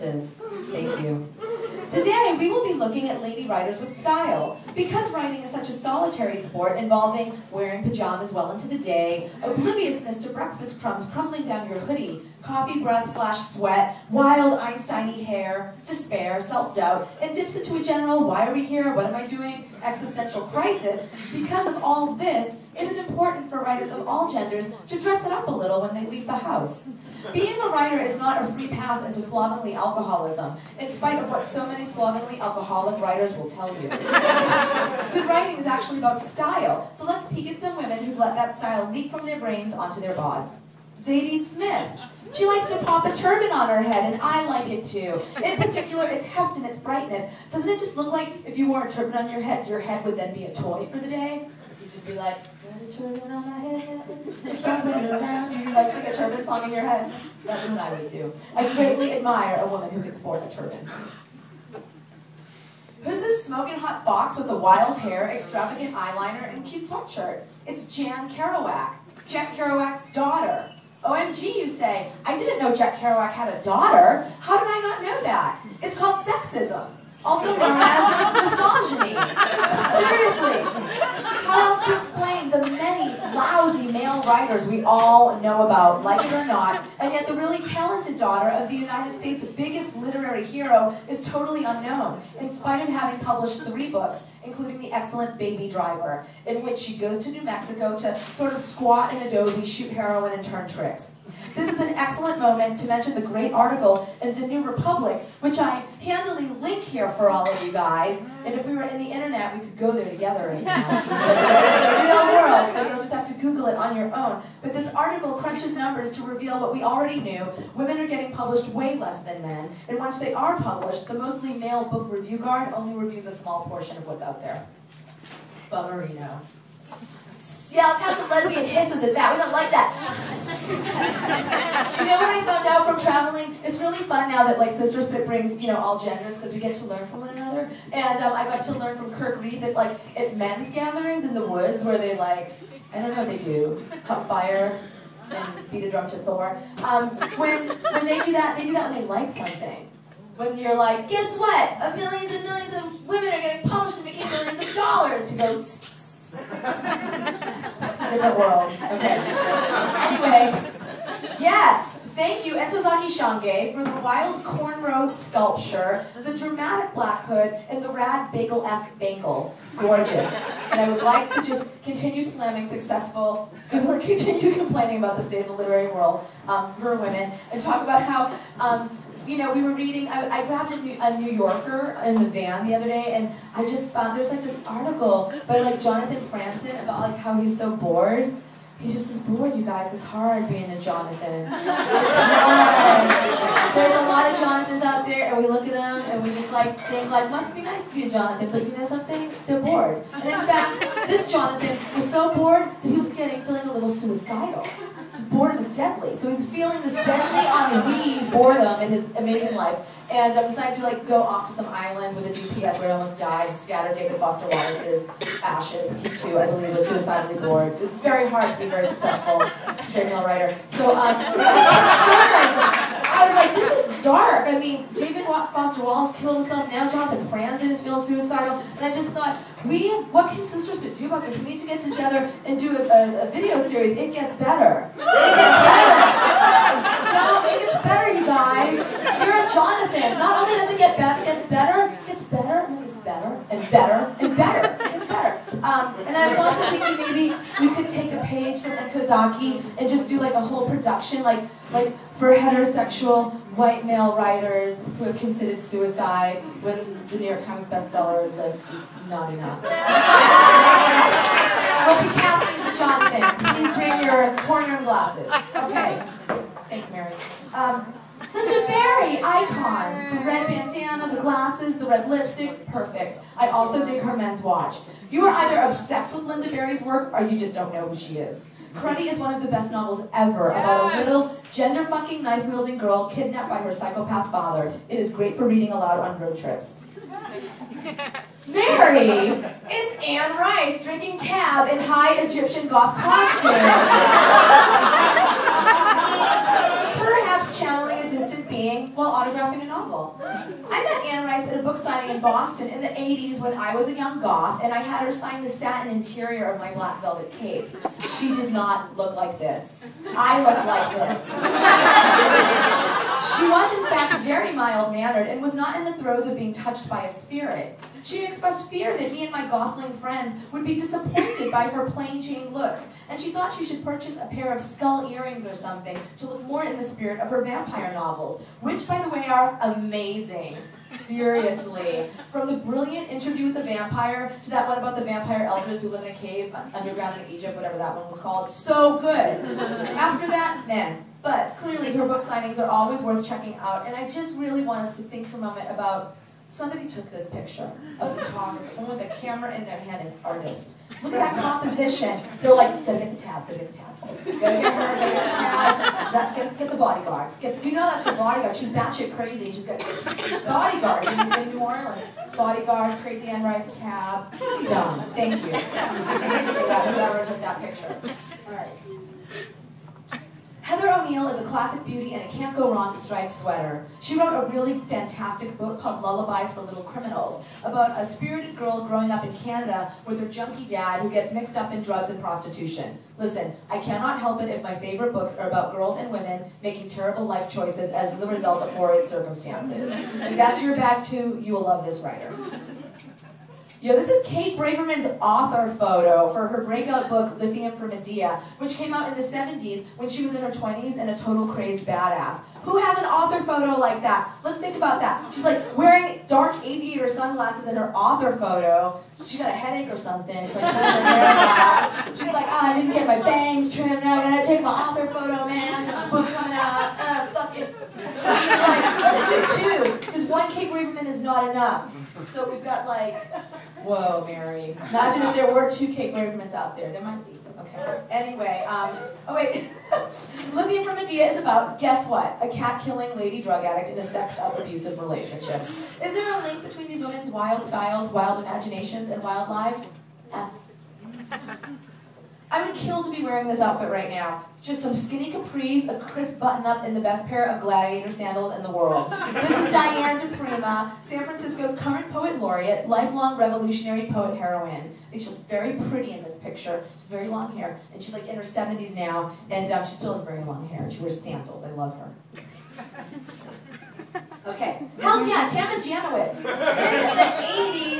purses. Thank you. Today, we will be looking at lady writers with style. Because writing is such a solitary sport involving wearing pajamas well into the day, obliviousness to breakfast crumbs crumbling down your hoodie, coffee breath / sweat, wild Einstein-y hair, despair, self-doubt, and dips into a general why are we here, what am I doing, existential crisis, because of all this, it is important for writers of all genders to dress it up a little when they leave the house. Being a writer is not a free pass into slovenly alcoholism, in spite of what so many slovenly alcoholic writers will tell you. Good writing is actually about style, so let's peek at some women who've let that style leak from their brains onto their bods. Zadie Smith. She likes to pop a turban on her head, and I like it too. In particular, its heft and its brightness. Doesn't it just look like if you wore a turban on your head would then be a toy for the day? You'd just be like, got a turban on my head, around. You like sing a turban song in your head. That's what I would do. I greatly admire a woman who can sport a turban. Who's this smoking hot fox with the wild hair, extravagant eyeliner, and cute sweatshirt? It's Jan Kerouac, Jack Kerouac's daughter. OMG, you say. I didn't know Jack Kerouac had a daughter. How did I not know that? It's called sexism, also known as misogyny. Seriously. How else to explain the many lousy male writers we all know about, like it or not, and yet the really talented daughter of the United States' biggest literary hero is totally unknown, in spite of having published 3 books, including the excellent Baby Driver, in which she goes to New Mexico to sort of squat in adobe, shoot heroin, and turn tricks. This is an excellent moment to mention the great article in the New Republic, which I handily link here for all of you guys. And if we were in the internet, we could go there together right now. The real world, so you'll just have to Google it on your own. But this article crunches numbers to reveal what we already knew. Women are getting published way less than men. And once they are published, the mostly male book review guard only reviews a small portion of what's out there. Bummerino. Yeah, let's have some lesbian hisses at that. We don't like that. Do you know what I found out from traveling? It's really fun now that like Sister Spit brings, all genders because we get to learn from one another. And I got to learn from Kirk Reed that like at men's gatherings in the woods where they like, I don't know what they do, hot fire and beat a drum to Thor. When they do that when they like something. When you're like, guess what? Millions and millions of women are getting published and making millions of dollars. You go. It's a different world. Okay. Anyway, yes, thank you, Entozaki Shange, for the wild cornrow sculpture, the dramatic black hood, and the rad bagel-esque bangle. Gorgeous. And I would like to just continue slamming continue complaining about the state of the literary world for women, and talk about how we were reading, I grabbed a New Yorker in the van the other day, and I just found there's like this article by like Jonathan Franzen about like how he's so bored. He's just as bored, you guys. It's hard being a Jonathan. It's hard. There's a lot of Jonathans out there, and we look at them, and we just like think like, must be nice to be a Jonathan, but you know something? They're bored. And in fact, this Jonathan was so bored that he was feeling a little suicidal. His boredom is deadly. So he's feeling this deadly ennui boredom in his amazing life. And decided to like go off to some island with a GPS where he almost died and scatter David Foster Wallace's ashes. He too, I believe, was suicidally bored. It's very hard to be a very successful straight male writer. So I was like, this is dark. I mean, David Foster Wallace killed himself. Now Jonathan Franzen is feeling suicidal. And I just thought, what can Sister Spit do about this? We need to get together and do a video series. It gets better. It gets better. John, it gets better, you guys. You're a Jonathan. Not only does it get better, it gets better, and it gets better, and better, and better. It gets better. And I was also thinking maybe we could take a page from Entozaki and just do like a whole production, like for heterosexual white male writers who have considered suicide when the New York Times bestseller list is not enough. We'll be casting for Jonathans. Please bring your corner and glasses. Okay. Thanks, Mary. Linda Berry, icon. The red bandana, the glasses, the red lipstick, perfect. I also dig her men's watch. You are either obsessed with Linda Berry's work or you just don't know who she is. Cruddy is one of the best novels ever about a little gender-fucking knife-wielding girl kidnapped by her psychopath father. It is great for reading aloud on road trips. Mary! It's Anne Rice drinking tab in high Egyptian goth costume. Perhaps channeling a distant being, signing while autographing a novel. I met Anne Rice at a book signing in Boston in the 80s when I was a young goth, and I had her sign the satin interior of my black velvet cape. She did not look like this. I looked like this. She was, in fact, very mild-mannered and was not in the throes of being touched by a spirit. She expressed fear that me and my gothling friends would be disappointed by her plain Jane looks, and she thought she should purchase a pair of skull earrings or something to look more in the spirit of her vampire novels, which, by the way, are amazing. Seriously. From the brilliant Interview with the Vampire to that one about the vampire elders who live in a cave underground in Egypt, whatever that one was called. So good. After that, man. But clearly her book signings are always worth checking out, and I just really want us to think for a moment about somebody took this picture, a photographer, someone with a camera in their hand, an artist. Look at that composition. They're like, gotta get the tab, gotta get the tab. Gotta get her, gotta get the tab. Get the bodyguard. You know that's her bodyguard. She's batshit crazy. She's got bodyguard in New Orleans. Bodyguard, crazy Anne Rice tab. Done. Thank you. Whoever took that picture. All right. Heather O'Neill is a classic beauty and a can't-go-wrong striped sweater. She wrote a really fantastic book called Lullabies for Little Criminals about a spirited girl growing up in Canada with her junkie dad who gets mixed up in drugs and prostitution. Listen, I cannot help it if my favorite books are about girls and women making terrible life choices as the result of horrid circumstances. If that's your bag too, you will love this writer. Yo, this is Kate Braverman's author photo for her breakout book, Lithium for Medea, which came out in the 70s when she was in her 20s and a total crazed badass. Who has an author photo like that? Let's think about that. She's like wearing dark aviator sunglasses in her author photo. She got a headache or something. She's like, pulling her hair back. She's like, I didn't get my bangs trimmed. Now I gotta take my author photo, man. Got this book coming out. Fuck it. She's like, let's do two, because one Kate Braverman is not enough. So we've got like, whoa, Mary. Imagine if there were two Kate Bravermans out there. There might be. Okay. Anyway, oh wait. Lithium for Medea is about, guess what? A cat-killing lady drug addict in a sexed-up abusive relationship. Is there a link between these women's wild styles, wild imaginations, and wild lives? Yes. I would kill to be wearing this outfit right now. Just some skinny capris, a crisp button-up, and the best pair of gladiator sandals in the world. This is Diane DePrima, San Francisco's current poet laureate, lifelong revolutionary poet heroine. I think she looks very pretty in this picture. She's very long hair, and she's like in her 70s now, and she still has very long hair, and she wears sandals. I love her. Okay. Hell yeah, Tama Janowitz. In the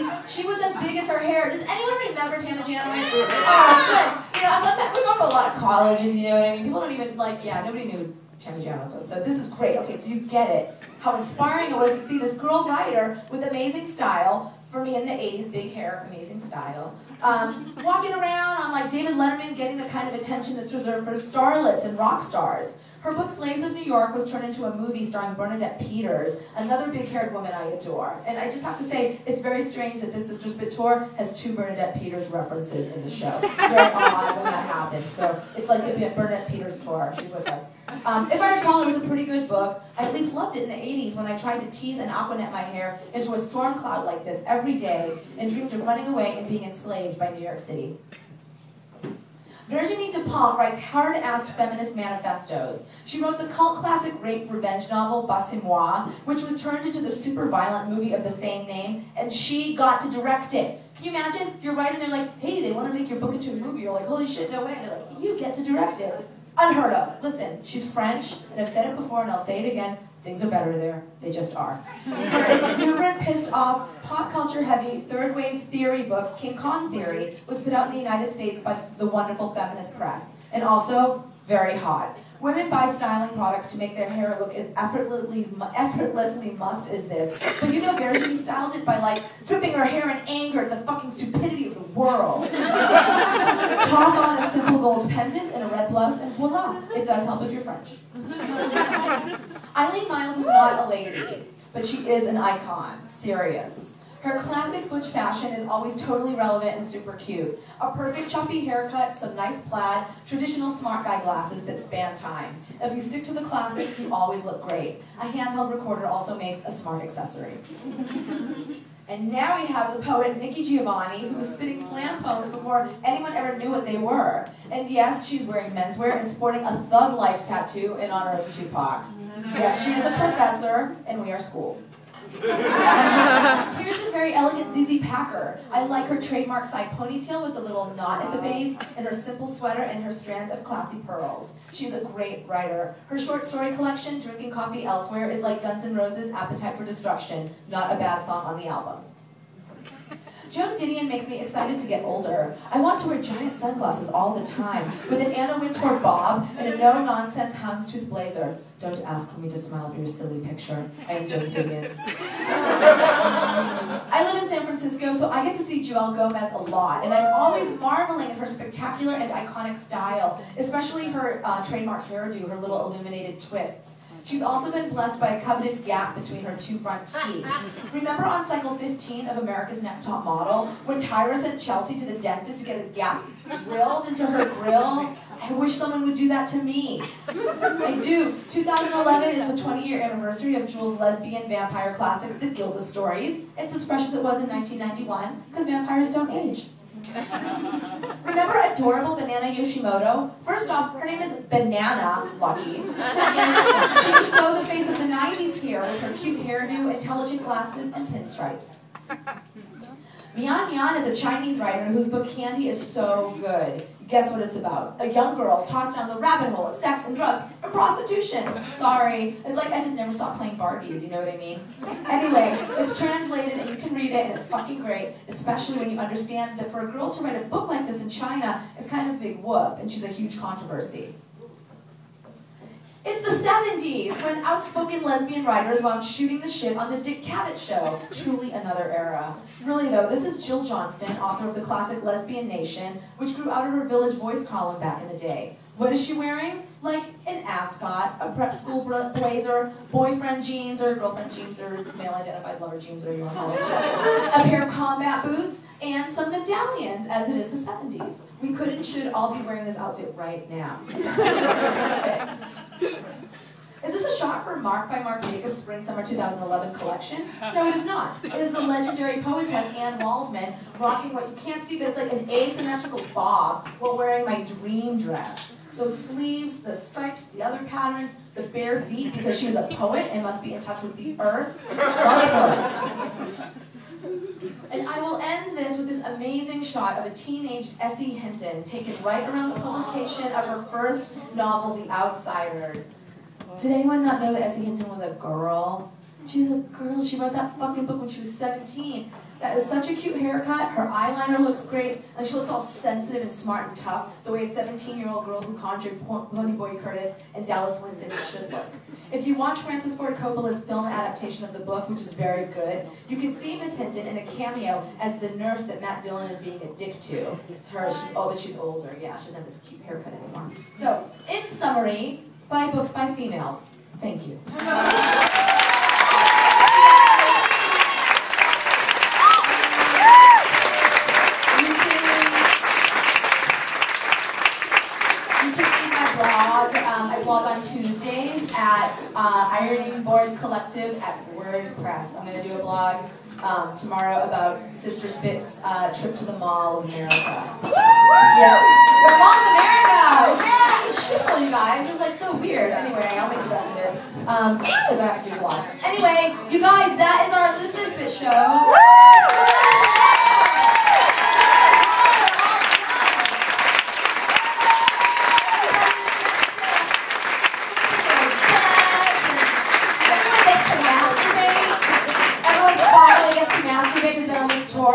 80s, she was as big as her hair. Does anyone remember Tama Janowitz? Oh, good. You know, sometimes we go to a lot of colleges, you know what I mean? People don't even, like, yeah, nobody knew Tama Janowitz was. So this is great. Okay, so you get it. How inspiring it was to see this girl writer with amazing style, for me in the 80s, big hair, amazing style, walking around on, like, David Letterman, getting the kind of attention that's reserved for starlets and rock stars. Her book, Slaves of New York, was turned into a movie starring Bernadette Peters, another big-haired woman I adore. And I just have to say, it's very strange that this Sister Spit tour has two Bernadette Peters references in the show. It's very odd when that happens. So it's like the Bernadette Peters tour. She's with us. If I recall, it was a pretty good book. I at least loved it in the 80s when I tried to tease and aquanet my hair into a storm cloud like this every day and dreamed of running away and being enslaved by New York City. Virginie Despentes writes hard-assed feminist manifestos. She wrote the cult classic rape revenge novel, Passez-moi, which was turned into the super violent movie of the same name, and she got to direct it. Can you imagine? You're writing, they're like, hey, they want to make your book into a movie. You're like, holy shit, no way. And they're like, you get to direct it. Unheard of. Listen, she's French, and I've said it before, and I'll say it again. Things are better there. They just are. Her exuberant, pissed-off, pop culture-heavy, third-wave theory book, King Kong Theory, was put out in the United States by the wonderful feminist press, and also very hot. Women buy styling products to make their hair look as effortlessly mussed as this. But you know, Virginie styled it by, like, dripping her hair in anger at the fucking stupidity of the world. Toss on a simple gold pendant and a red blouse, and voila, it does help if you're French. Eileen Myles is not a lady, but she is an icon. Serious. Her classic butch fashion is always totally relevant and super cute. A perfect choppy haircut, some nice plaid, traditional smart guy glasses that span time. If you stick to the classics, you always look great. A handheld recorder also makes a smart accessory. And now we have the poet Nikki Giovanni, who was spitting slam poems before anyone ever knew what they were. And yes, she's wearing menswear and sporting a Thug Life tattoo in honor of Tupac. Yes, she is a professor, and we are schooled. Here's a very elegant ZZ Packer. I like her trademark side ponytail with the little knot at the base, and her simple sweater and her strand of classy pearls. She's a great writer. Her short story collection, Drinking Coffee Elsewhere, is like Guns N' Roses' Appetite for Destruction, not a bad song on the album. Joan Didion makes me excited to get older. I want to wear giant sunglasses all the time, with an Anna Wintour bob and a no-nonsense houndstooth blazer. Don't ask for me to smile for your silly picture. I am Joan Didion. I live in San Francisco, so I get to see Joelle Gomez a lot, and I'm always marveling at her spectacular and iconic style, especially her trademark hairdo, her little illuminated twists. She's also been blessed by a coveted gap between her two front teeth. Remember on cycle 15 of America's Next Top Model, when Tyra sent Chelsea to the dentist to get a gap drilled into her grill? I wish someone would do that to me. I do. 2011 is the 20-year anniversary of Jules' lesbian vampire classic, The Gilda Stories. It's as fresh as it was in 1991, because vampires don't age. Remember adorable Banana Yoshimoto? First off, her name is Banana, lucky. Second, she so the face of the 90s here with her cute hairdo, intelligent glasses, and pinstripes. Mian Yan is a Chinese writer whose book Candy is so good. Guess what it's about? A young girl tossed down the rabbit hole of sex and drugs and prostitution. Sorry. It's like I just never stopped playing Barbies, you know what I mean? Anyway, it's translated and you can read it and it's fucking great, especially when you understand that for a girl to write a book like this in China is kind of a big whoop, and she's a huge controversy. It's the 70s, when outspoken lesbian writers wound shooting the shit on the Dick Cavett Show. Truly another era. Really though, this is Jill Johnston, author of the classic Lesbian Nation, which grew out of her Village Voice column back in the day. What is she wearing? Like an ascot, a prep school blazer, boyfriend jeans or girlfriend jeans or male-identified lover jeans, whatever you want to call it, a pair of combat boots, and some medallions, as it is the 70s. We could and should all be wearing this outfit right now. Is this a shot for Mark by Marc Jacobs' Spring-Summer 2011 collection? No, it is not. It is the legendary poetess Anne Waldman rocking what you can't see, but it's like an asymmetrical bob while wearing my dream dress. Those sleeves, the stripes, the other pattern, the bare feet, because she was a poet and must be in touch with the earth. Love her. And I will end this with this amazing shot of a teenaged Essie Hinton taken right around the publication of her first novel, The Outsiders. Did anyone not know that Essie Hinton was a girl? She's a girl. She wrote that fucking book when she was 17. That is such a cute haircut. Her eyeliner looks great, and she looks all sensitive and smart and tough, the way a 17-year-old girl who conjured Ponyboy Curtis and Dallas Winston should look. If you watch Francis Ford Coppola's film adaptation of the book, which is very good, you can see Miss Hinton in a cameo as the nurse that Matt Dillon is being a dick to. It's her. But she's older. Yeah, she doesn't have this cute haircut anymore. So, in summary, buy books by females. Thank you. I blog on Tuesdays at Ironing Board Collective at WordPress. I'm going to do a blog tomorrow about Sister Spit's trip to the Mall of America. Yeah, the Mall of America! Yeah, shit, you guys. It was like so weird. Anyway, I'll make the rest of it because I have to do a blog. Anyway, you guys, that is our Sister Spit show.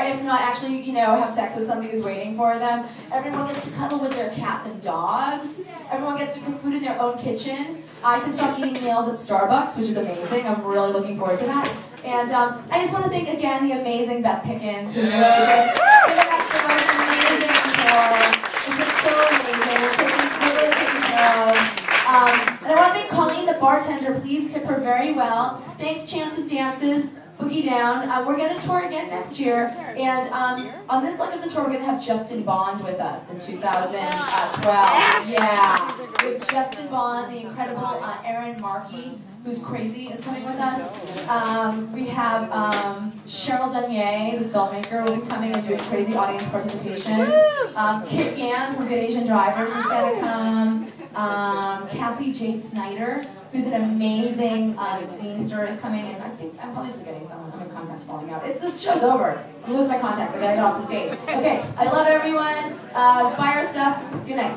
If not actually, have sex with somebody who's waiting for them. Everyone gets to cuddle with their cats and dogs. Everyone gets to cook food in their own kitchen. I can stop eating meals at Starbucks, which is amazing. I'm really looking forward to that. And I just want to thank again the amazing Beth Pickens, who's really just giving us the most amazing tour. It's just so amazing. We're really taken care of. And I want to thank Colleen, the bartender. Please tip her very well. Thanks, Chance's Dances, boogie down. We're going to tour again next year, and on this leg of the tour, we're going to have Justin Bond with us in 2012. Yeah, we have Justin Bond, the incredible Aaron Markey, who's crazy, is coming with us. We have Cheryl Dunier, the filmmaker, will be coming and doing crazy audience participation. Kit Gann from Good Asian Drivers is going to come. Cassie J. Snyder, who's an amazing scenester, is coming, and I think I'm probably forgetting someone. My contact's falling out. This show's over. I'm losing my contacts. I gotta get off the stage. Okay, I love everyone. Buy our stuff. Good night.